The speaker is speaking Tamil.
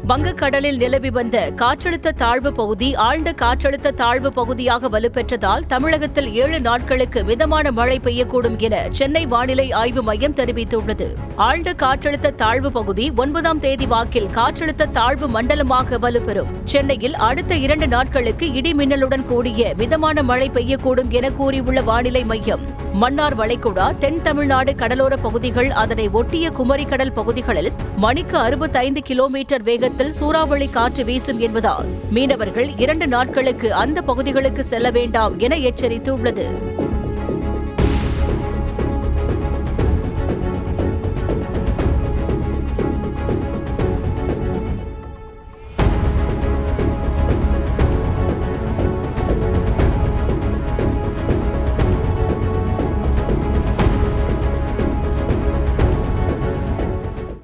வங்கக்கடலில் நிலவி வந்த காற்றழுத்த தாழ்வு பகுதி ஆழ்ந்த காற்றழுத்த தாழ்வு பகுதியாக வலுப்பெற்றதால் தமிழகத்தில் 7 நாட்களுக்கு மிதமான மழை பெய்யக்கூடும் என சென்னை வானிலை ஆய்வு மையம் தெரிவித்துள்ளது. ஆழ்ந்த காற்றழுத்த தாழ்வு பகுதி 9ஆம் தேதி வாக்கில் காற்றழுத்த தாழ்வு மண்டலமாக வலுப்பெறும். சென்னையில் அடுத்த 2 நாட்களுக்கு இடி மின்னலுடன் கூடிய மிதமான மழை பெய்யக்கூடும் என கூறியுள்ள வானிலை மையம், மன்னார் வளைகுடா, தென் தமிழ்நாடு கடலோர பகுதிகள், அதனை ஒட்டிய குமரிக்கடல் பகுதிகளில் மணிக்கு 65 கிலோமீட்டர் வேகத்தில் சூறாவளி காற்று வீசும் என்பதால் மீனவர்கள் 2 நாட்களுக்கு அந்த பகுதிகளுக்கு செல்ல வேண்டாம் என எச்சரித்துள்ளது.